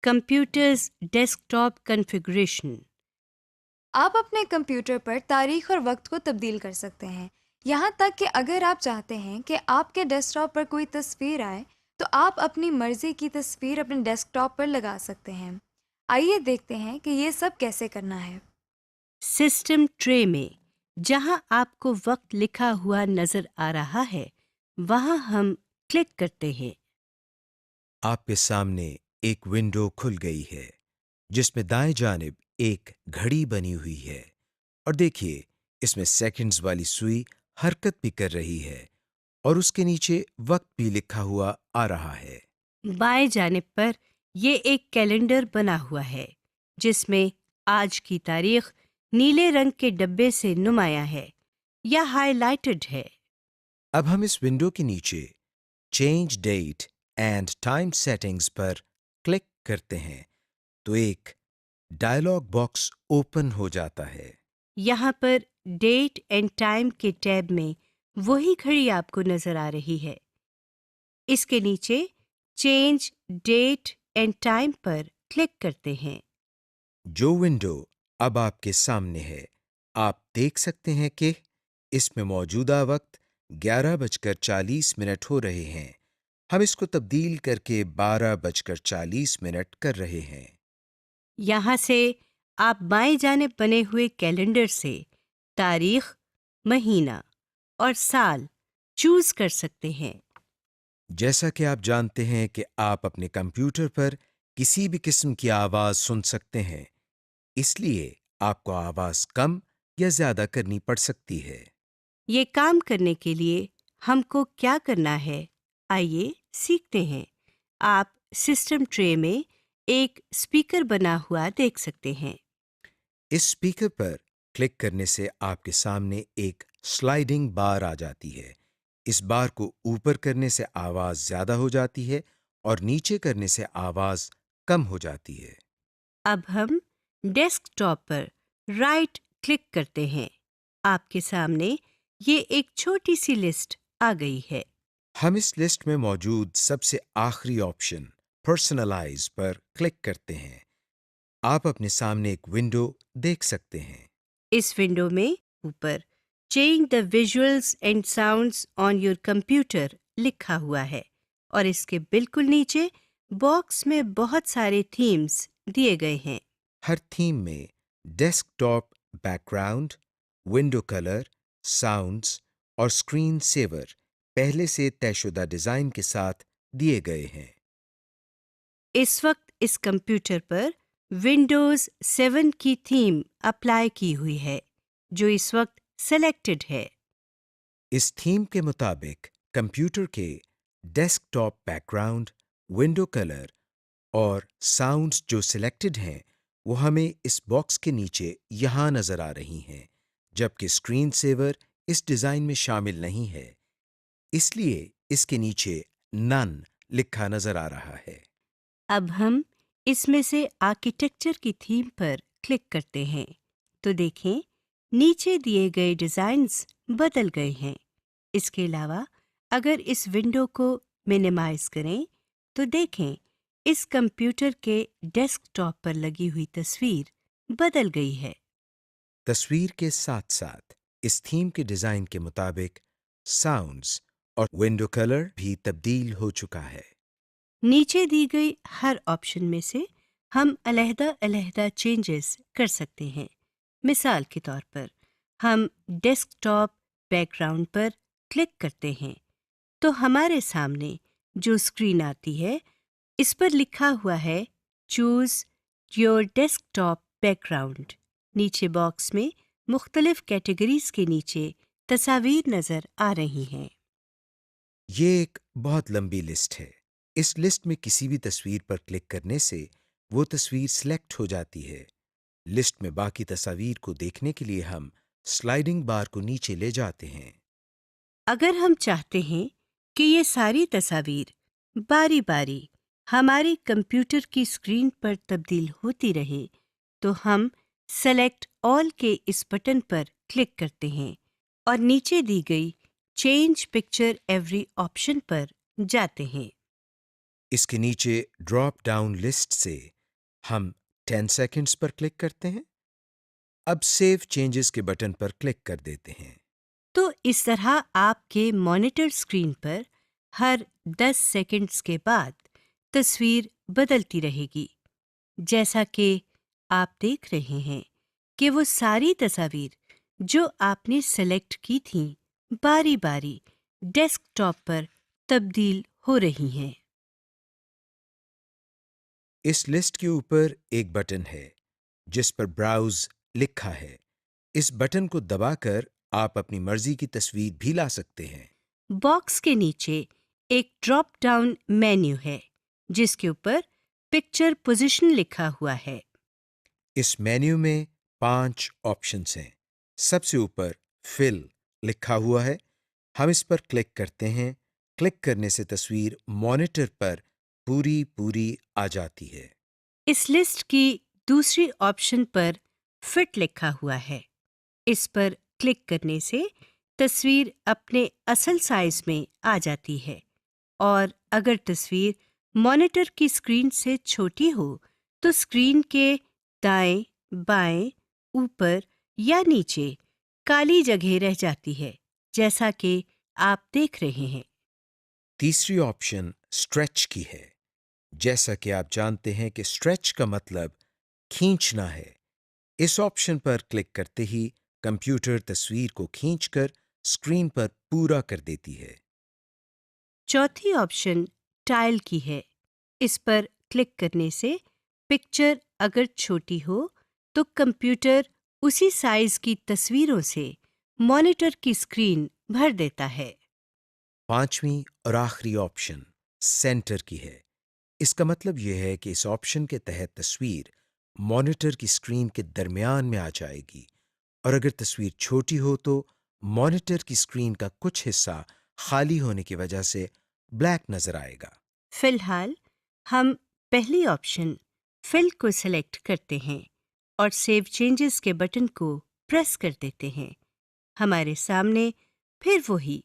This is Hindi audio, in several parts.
Computers desktop configuration. आप अपने कंप्यूटर पर तारीख और वक्त को तब्दील कर सकते हैं। यहाँ तक कि अगर आप चाहते हैं कि आपके डेस्कटॉप पर कोई तस्वीर आए, तो आप अपनी मर्जी की तस्वीर अपने डेस्कटॉप पर लगा सकते हैं। आइए देखते हैं कि ये सब कैसे करना है। सिस्टम ट्रे में जहां आपको वक्त लिखा हुआ नजर आ रहा है, वहां हम क्लिक करते हैं। आपके सामने एक विंडो खुल गई है जिसमें दाएं जानिब एक घड़ी बनी हुई है और देखिए इसमें सेकंड्स वाली सुई हरकत भी कर रही है और उसके नीचे वक्त भी लिखा हुआ आ रहा है। बाएं जानिब पर ये एक कैलेंडर बना हुआ है जिसमें आज की तारीख नीले रंग के डब्बे से नुमाया है या हाइलाइटेड है। अब हम इस विंडो के नीचे change date and time settings पर क्लिक करते हैं तो एक डायलॉग बॉक्स ओपन हो जाता है। यहाँ पर डेट एंड टाइम के टैब में वही घड़ी आपको नजर आ रही है। इसके नीचे चेंज डेट एंड टाइम पर क्लिक करते हैं। जो विंडो अब आपके सामने है, आप देख सकते हैं कि इसमें मौजूदा वक्त 11:40 हो रहे हैं। हम इसको तब्दील करके 12:40 कर रहे हैं। यहाँ से आप बाएं जाने बने हुए कैलेंडर से तारीख, महीना और साल चूज कर सकते हैं। जैसा कि आप जानते हैं कि आप अपने कंप्यूटर पर किसी भी किस्म की आवाज सुन सकते हैं, इसलिए आपको आवाज कम या ज्यादा करनी पड़ सकती है। ये काम करने के लिए हमको क्या करना है, आइए सीखते हैं। आप सिस्टम ट्रे में एक स्पीकर बना हुआ देख सकते हैं। इस स्पीकर पर क्लिक करने से आपके सामने एक स्लाइडिंग बार आ जाती है। इस बार को ऊपर करने से आवाज ज्यादा हो जाती है और नीचे करने से आवाज कम हो जाती है। अब हम डेस्कटॉप पर राइट क्लिक करते हैं। आपके सामने ये एक छोटी सी लिस्ट आ गई है। हम इस लिस्ट में मौजूद सबसे आखिरी ऑप्शन पर्सनलाइज पर क्लिक करते हैं। आप अपने सामने एक विंडो देख सकते हैं। इस विंडो में ऊपर change the visuals and sounds on your computer लिखा हुआ है और इसके बिल्कुल नीचे बॉक्स में बहुत सारे थीम्स दिए गए हैं। हर थीम में desktop background, window colour, sounds और स्क्रीन सेवर पहले से तयशुदा डिजाइन के साथ दिए गए हैं। इस वक्त इस कंप्यूटर पर विंडोज 7 की थीम अप्लाई की हुई है जो इस वक्त सेलेक्टेड है। इस थीम के मुताबिक कंप्यूटर के डेस्कटॉप बैकग्राउंड, विंडो कलर और साउंड्स जो सिलेक्टेड हैं वो हमें इस बॉक्स के नीचे यहाँ नजर आ रही हैं, जबकि स्क्रीन सेवर इस डिजाइन में शामिल नहीं है, इसलिए इसके नीचे नन लिखा नजर आ रहा है। अब हम इसमें से आर्किटेक्चर की थीम पर क्लिक करते हैं तो देखें नीचे दिए गए डिज़ाइंस बदल गए हैं। इसके अलावा अगर इस विंडो को मिनिमाइज करें तो देखें इस कंप्यूटर के डेस्कटॉप पर लगी हुई तस्वीर बदल गई है। तस्वीर के साथ साथ इस थीम के डिजाइन के मुताबिक साउंड्स और विंडो कलर भी तब्दील हो चुका है। नीचे दी गई हर ऑप्शन में से हम अलहदा-अलहदा चेंजेस कर सकते हैं। मिसाल के तौर पर हम डेस्कटॉप बैकग्राउंड पर क्लिक करते हैं तो हमारे सामने जो स्क्रीन आती है इस पर लिखा हुआ है चूज योर डेस्कटॉप बैकग्राउंड। नीचे बॉक्स में मुख्तलिफ कैटेगरीज के नीचे तस्वीर नजर आ रही हैं। ये एक बहुत लंबी लिस्ट है। इस लिस्ट में किसी भी तस्वीर पर क्लिक करने से वो तस्वीर सिलेक्ट हो जाती है। लिस्ट में बाकी तस्वीर को देखने के लिए हम स्लाइडिंग बार को नीचे ले जाते हैं। अगर हम चाहते हैं कि ये सारी तस्वीर बारी बारी हमारे कंप्यूटर की स्क्रीन पर तब्दील होती रहे तो हम सेलेक्ट ऑल के इस बटन पर क्लिक करते हैं और नीचे दी गई चेंज पिक्चर एवरी ऑप्शन पर जाते हैं। इसके नीचे ड्रॉप डाउन लिस्ट से हम 10 सेकंड्स पर क्लिक करते हैं। अब सेव चेंजेस के बटन पर क्लिक कर देते हैं। तो इस तरह आपके मॉनिटर स्क्रीन पर हर 10 सेकंड्स के बाद तस्वीर बदलती रहेगी। जैसा कि आप देख रहे हैं कि वो सारी तस्वीर जो आपने सेलेक्ट की थीं बारी बारी डेस्कटॉप पर तब्दील हो रही हैं। इस लिस्ट के ऊपर एक बटन है जिस पर ब्राउज लिखा है। इस बटन को दबाकर आप अपनी मर्जी की तस्वीर भी ला सकते हैं। बॉक्स के नीचे एक ड्रॉप डाउन मेन्यू है जिसके ऊपर पिक्चर पोजीशन लिखा हुआ है। इस मेन्यू में 5 ऑप्शंस हैं। सबसे ऊपर फिल लिखा हुआ है। हम इस पर क्लिक करते हैं। क्लिक करने से तस्वीर मॉनिटर पर पूरी पूरी आ जाती है। इस लिस्ट की दूसरी ऑप्शन पर फिट लिखा हुआ है। इस पर क्लिक करने से तस्वीर अपने असल साइज में आ जाती है और अगर तस्वीर मॉनिटर की स्क्रीन से छोटी हो तो स्क्रीन के दाएं, बाएं, ऊपर या नीचे काली जगह रह जाती है, जैसा कि आप देख रहे हैं। तीसरी ऑप्शन स्ट्रेच की है। जैसा कि आप जानते हैं कि स्ट्रेच का मतलब खींचना है। इस ऑप्शन पर क्लिक करते ही कंप्यूटर तस्वीर को खींचकर स्क्रीन पर पूरा कर देती है। चौथी ऑप्शन टाइल की है। इस पर क्लिक करने से पिक्चर अगर छोटी हो तो कंप्यूटर उसी साइज की तस्वीरों से मॉनिटर की स्क्रीन भर देता है। पांचवी और आखिरी ऑप्शन सेंटर की है। इसका मतलब यह है कि इस ऑप्शन के तहत तस्वीर मॉनिटर की स्क्रीन के दरमियान में आ जाएगी और अगर तस्वीर छोटी हो तो मॉनिटर की स्क्रीन का कुछ हिस्सा खाली होने की वजह से ब्लैक नजर आएगा। फिलहाल हम पहली ऑप्शन फिल को सिलेक्ट करते हैं और सेव चेंजेस के बटन को प्रेस कर देते हैं। हमारे सामने फिर वही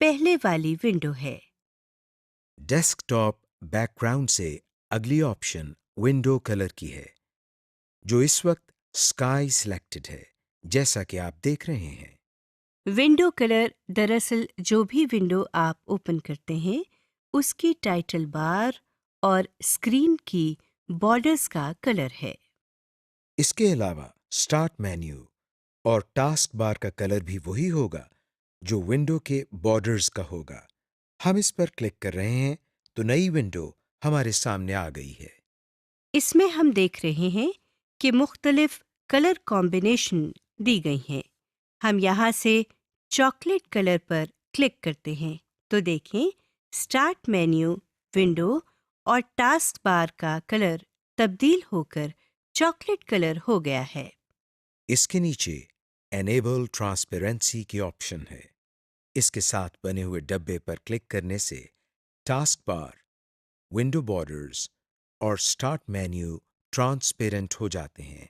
पहले वाली विंडो है। डेस्कटॉप बैकग्राउंड से अगली ऑप्शन विंडो कलर की है, जो इस वक्त स्काई सिलेक्टेड है, जैसा कि आप देख रहे हैं। विंडो कलर दरअसल जो भी विंडो आप ओपन करते हैं उसकी टाइटल बार और स्क्रीन की बॉर्डर्स का कलर है। इसके अलावा स्टार्ट मेन्यू और टास्क बार का कलर भी वही होगा जो विंडो के बॉर्डर्स का होगा। हम इस पर क्लिक कर रहे हैं तो नई विंडो हमारे सामने आ गई है। इसमें हम देख रहे हैं कि मुख्तलिफ कलर कॉम्बिनेशन दी गई हैं। हम यहाँ से चॉकलेट कलर पर क्लिक करते हैं तो देखें स्टार्ट मेन्यू, विंडो और टास्क बार का कलर तब्दील होकर चॉकलेट कलर हो गया है। इसके नीचे एनेबल ट्रांसपेरेंसी की ऑप्शन है। इसके साथ बने हुए डब्बे पर क्लिक करने से टास्क बार, विंडो बॉर्डर्स और स्टार्ट मेन्यू ट्रांसपेरेंट हो जाते हैं,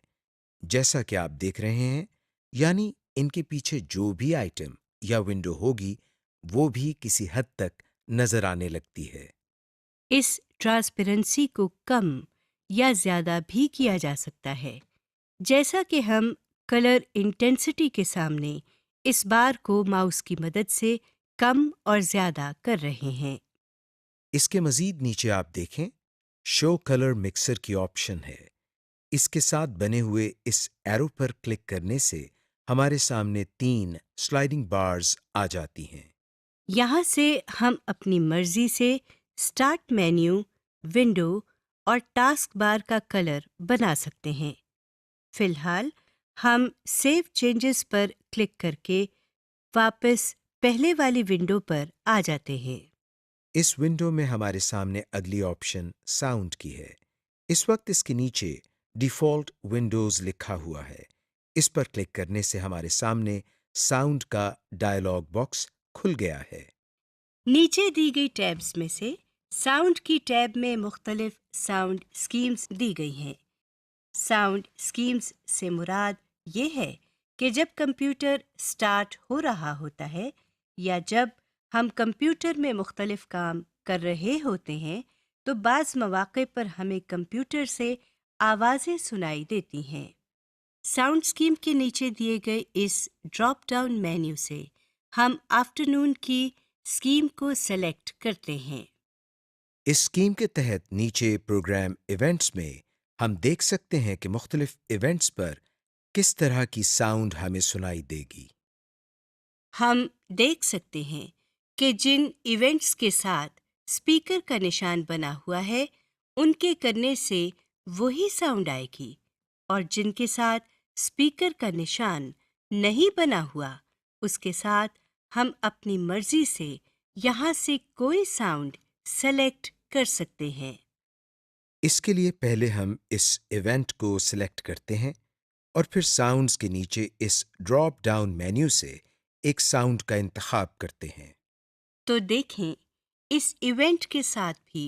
जैसा कि आप देख रहे हैं। यानी इनके पीछे जो भी आइटम या विंडो होगी वो भी किसी हद तक नजर आने लगती है। इस ट्रांसपेरेंसी को कम या ज़्यादा भी किया जा सकता है, जैसा कि हम कलर इंटेंसिटी के सामने इस बार को माउस की मदद से कम और ज़्यादा कर रहे हैं। इसके मजीद नीचे आप देखें शो कलर मिक्सर की ऑप्शन है। इसके साथ बने हुए इस एरो पर क्लिक करने से हमारे सामने 3 स्लाइडिंग बार्स आ जाती हैं। यहाँ से हम अपनी मर्जी से स्टार्ट मेन्यू, विंडो और टास्क बार का कलर बना सकते हैं। फिलहाल हम सेव चेंजेस पर क्लिक करके वापस पहले वाली विंडो पर आ जाते हैं। इस विंडो में हमारे सामने अगली ऑप्शन साउंड की है। इस वक्त इसके नीचे डिफ़ॉल्ट विंडोज़ लिखा हुआ है। इस पर क्लिक करने से हमारे सामने साउंड का डायलॉग बॉक्स खुल गया है। नीचे दी गई टैब्स में से साउंड की टैब में मुख्तलिफ साउंड स्कीम्स दी गई हैं। साउंड स्कीम्स से मुराद ये है कि जब कंप्यूटर स्टार्ट हो रहा होता है या जब हम कंप्यूटर में मुख्तलिफ काम कर रहे होते हैं तो बाज़ मौक़े पर हमें कंप्यूटर से आवाज़ें सुनाई देती हैं। साउंड स्कीम के नीचे दिए गए इस ड्रॉप डाउन मेन्यू से हम आफ्टरनून की स्कीम को सेलेक्ट करते हैं। इस स्कीम के तहत नीचे प्रोग्राम इवेंट्स में हम देख सकते हैं कि मुख्तलिफ इवेंट्स पर किस तरह की साउंड हमें सुनाई देगी। हम देख सकते हैं कि जिन इवेंट्स के साथ स्पीकर का निशान बना हुआ है, उनके करने से वही साउंड आएगी, और जिनके साथ स्पीकर का निशान नहीं बना हुआ, उसके साथ हम अपनी मर्जी से यहाँ से कोई साउंड सेलेक्ट कर सकते हैं। इसके लिए पहले हम इस इवेंट को सिलेक्ट करते हैं और फिर साउंड्स के नीचे इस ड्रॉप डाउन मेन्यू से एक साउंड का इंतखाब करते हैं। तो देखें, इस इवेंट के साथ भी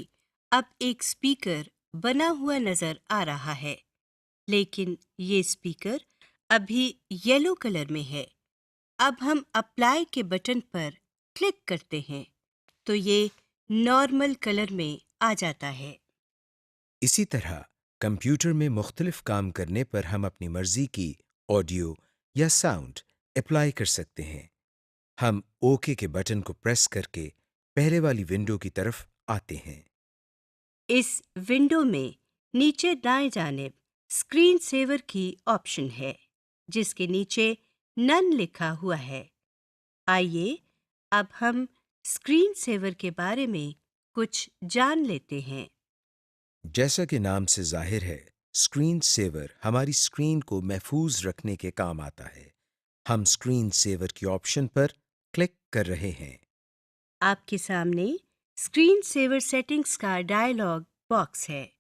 अब एक स्पीकर बना हुआ नजर आ रहा है, लेकिन ये स्पीकर अभी येलो कलर में है। अब हम अप्लाई के बटन पर क्लिक करते हैं तो ये नॉर्मल कलर में आ जाता है। इसी तरह कंप्यूटर में मुख्तलिफ काम करने पर हम अपनी मर्जी की ऑडियो या साउंड अप्लाई कर सकते हैं। हम ओके के बटन को प्रेस करके पहले वाली विंडो की तरफ आते हैं। इस विंडो में नीचे दाएं जानिब स्क्रीन सेवर की ऑप्शन है, जिसके नीचे नन लिखा हुआ है। आइए अब हम स्क्रीन सेवर के बारे में कुछ जान लेते हैं। जैसा कि नाम से जाहिर है, स्क्रीन सेवर हमारी स्क्रीन को महफूज रखने के काम आता है। हम स्क्रीन सेवर की ऑप्शन पर क्लिक कर रहे हैं। आपके सामने स्क्रीन सेवर सेटिंग्स का डायलॉग बॉक्स है।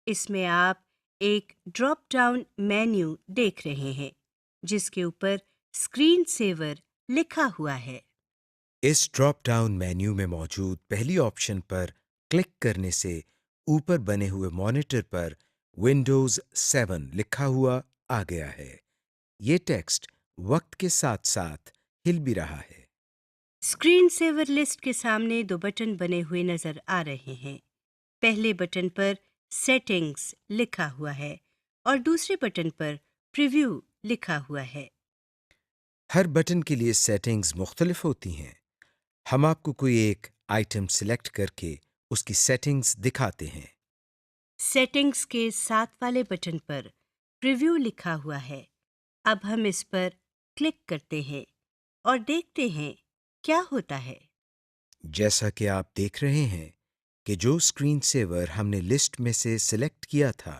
इसमें आप एक ड्रॉप डाउन मेन्यू देख रहे हैं, जिसके ऊपर स्क्रीन सेवर लिखा हुआ है। इस ड्रॉप डाउन मेन्यू में मौजूद पहली ऑप्शन पर क्लिक करने से ऊपर बने हुए मॉनिटर पर विंडोज 7 लिखा हुआ आ गया है। ये टेक्स्ट वक्त के साथ साथ हिल भी रहा है। स्क्रीन सेवर लिस्ट के सामने दो बटन बने हुए नजर आ रहे हैं। पहले बटन पर सेटिंग्स लिखा हुआ है और दूसरे बटन पर प्रीव्यू लिखा हुआ है। हर बटन के लिए सेटिंग्स मुख्तलिफ होती हैं। हम आपको कोई एक आइटम सिलेक्ट करके उसकी सेटिंग्स दिखाते हैं। सेटिंग्स के साथ वाले बटन पर प्रीव्यू लिखा हुआ है। अब हम इस पर क्लिक करते हैं और देखते हैं क्या होता है। जैसा कि आप देख रहे हैं कि जो स्क्रीन सेवर हमने लिस्ट में से सिलेक्ट किया था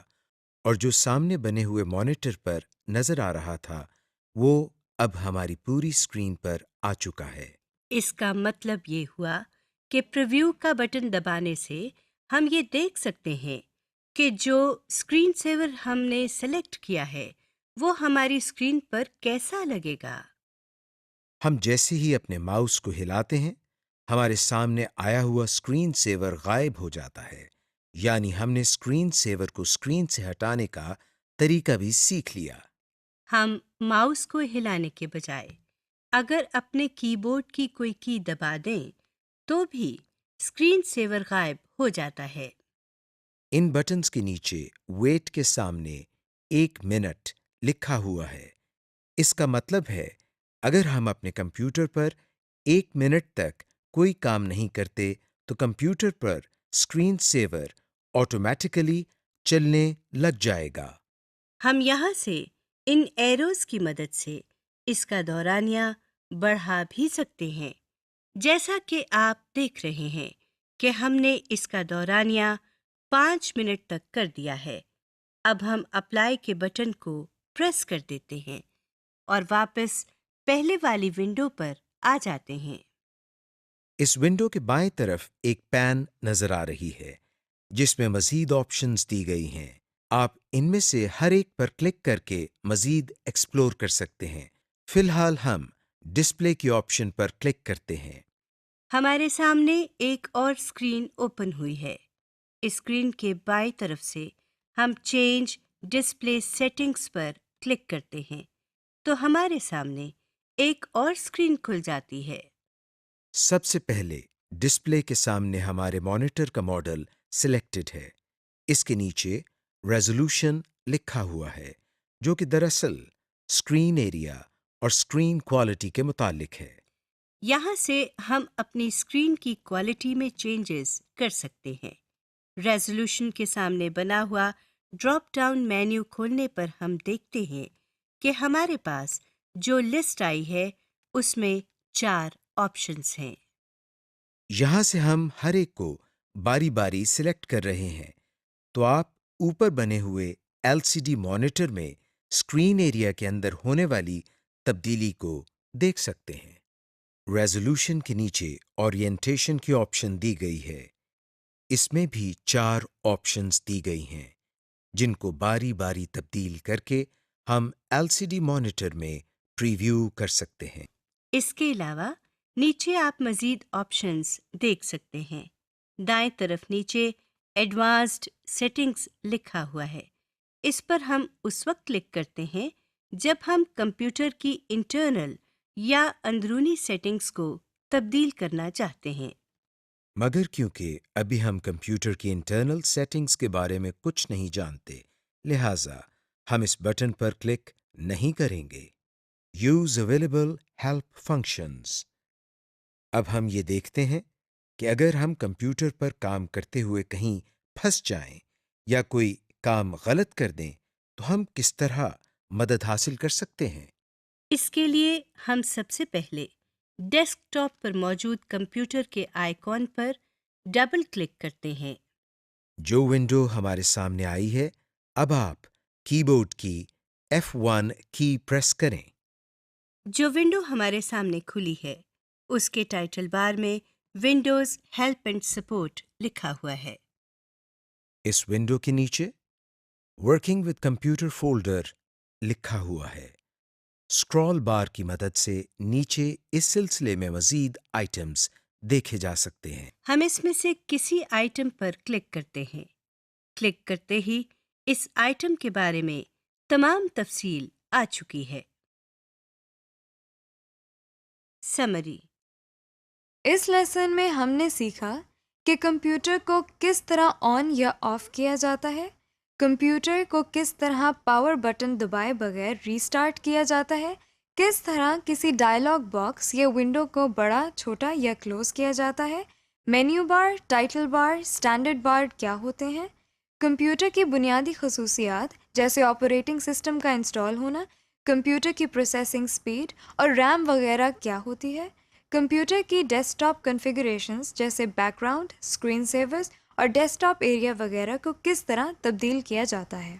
और जो सामने बने हुए मॉनिटर पर नजर आ रहा था, वो अब हमारी पूरी स्क्रीन पर आ चुका है। इसका मतलब ये हुआ कि प्रीव्यू का बटन दबाने से हम ये देख सकते हैं कि जो स्क्रीन सेवर हमने सेलेक्ट किया है, वो हमारी स्क्रीन पर कैसा लगेगा। हम जैसे ही अपने माउस को हिलाते हैं, हमारे सामने आया हुआ स्क्रीन सेवर गायब हो जाता है। यानी हमने स्क्रीन सेवर को स्क्रीन से हटाने का तरीका भी सीख लिया। हम माउस को हिलाने के बजाय अगर अपने कीबोर्ड की कोई की दबा दें, तो भी स्क्रीन सेवर गायब हो जाता है। इन बटन्स के नीचे वेट के सामने 1 मिनट लिखा हुआ है। इसका मतलब है अगर हम अपने कंप्यूटर पर 1 मिनट तक कोई काम नहीं करते तो कंप्यूटर पर स्क्रीन सेवर ऑटोमेटिकली चलने लग जाएगा। हम यहाँ से इन एरोज की मदद से इसका दौरानिया बढ़ा भी सकते हैं। जैसा कि आप देख रहे हैं कि हमने इसका दौरानिया 5 मिनट तक कर दिया है। अब हम अप्लाई के बटन को प्रेस कर देते हैं और वापस पहले वाली विंडो पर आ जाते हैं। इस विंडो के बाएं तरफ एक पैन नजर आ रही है, जिसमें मजीद ऑप्शंस दी गई हैं। आप इनमें से हर एक पर क्लिक करके मजीद एक्सप्लोर कर सकते हैं। फिलहाल हम डिस्प्ले की ऑप्शन पर क्लिक करते हैं। हमारे सामने एक और स्क्रीन ओपन हुई है। इस स्क्रीन के बाईं तरफ से हम चेंज डिस्प्ले सेटिंग्स पर क्लिक करते हैं तो हमारे सामने एक और स्क्रीन खुल जाती है। सबसे पहले डिस्प्ले के सामने हमारे मॉनिटर का मॉडल सिलेक्टेड है। इसके नीचे रेजोल्यूशन लिखा हुआ है, जो कि दरअसल स्क्रीन एरिया और स्क्रीन क्वालिटी के मुतालिक है। यहाँ से हम अपनी स्क्रीन की क्वालिटी में चेंजेस कर सकते हैं। रेजोल्यूशन के सामने बना हुआ ड्रॉप डाउन मेन्यू खोलने पर हम देखते हैं कि हमारे पास जो लिस्ट आई है उसमें 4 ऑप्शंस हैं। यहाँ से हम हर एक को बारी बारी सिलेक्ट कर रहे हैं, तो आप ऊपर बने हुए एलसीडी मॉनिटर में स्क्रीन एरिया के अंदर होने वाली तब्दीली को देख सकते हैं। रेजोल्यूशन के नीचे ओरिएंटेशन की ऑप्शन दी गई है। इसमें भी 4 ऑप्शंस दी गई हैं, जिनको बारी बारी तब्दील करके हम एलसीडी मॉनिटर में प्रीव्यू कर सकते हैं। इसके अलावा नीचे आप मज़ीद ऑप्शंस देख सकते हैं। दाएं तरफ नीचे एडवांस्ड सेटिंग्स लिखा हुआ है। इस पर हम उस वक्त क्लिक करते हैं जब हम कंप्यूटर की इंटरनल या अंदरूनी सेटिंग्स को तब्दील करना चाहते हैं। मगर क्योंकि अभी हम कंप्यूटर की इंटरनल सेटिंग्स के बारे में कुछ नहीं जानते, लिहाजा हम इस बटन पर क्लिक नहीं करेंगे। Use available help functions. अब हम ये देखते हैं कि अगर हम कंप्यूटर पर काम करते हुए कहीं फंस जाएं या कोई काम गलत कर दें, तो हम किस तरह मदद हासिल कर सकते हैं। इसके लिए हम सबसे पहले डेस्कटॉप पर मौजूद कंप्यूटर के आइकॉन पर डबल क्लिक करते हैं। जो विंडो हमारे सामने आई है, अब आप कीबोर्ड की F1 की प्रेस करें। जो विंडो हमारे सामने खुली है उसके टाइटल बार में विंडोज हेल्प एंड सपोर्ट लिखा हुआ है। इस विंडो के नीचे वर्किंग विद कंप्यूटर फोल्डर लिखा हुआ है। स्क्रॉल बार की मदद से नीचे इस सिलसिले में मजीद आइटम्स देखे जा सकते हैं। हम इसमें से किसी आइटम पर क्लिक करते हैं। क्लिक करते ही इस आइटम के बारे में तमाम तफसील आ चुकी है। समरी। इस लेसन में हमने सीखा कि कंप्यूटर को किस तरह ऑन या ऑफ किया जाता है, कंप्यूटर को किस तरह पावर बटन दबाए बगैर रीस्टार्ट किया जाता है, किस तरह किसी डायलॉग बॉक्स या विंडो को बड़ा, छोटा या क्लोज किया जाता है, menu bar, title bar, standard bar क्या होते हैं, कंप्यूटर की बुनियादी खसूसियात जैसे ऑपरेटिंग सिस्टम का इंस्टॉल होना, कंप्यूटर की प्रोसेसिंग स्पीड और रैम वगैरह क्या होती है, कंप्यूटर की डेस्कटॉप कॉन्फ़िगरेशंस जैसे बैकग्राउंड, स्क्रीन सेवर्स और डेस्कटॉप एरिया वगैरह को किस तरह तब्दील किया जाता है।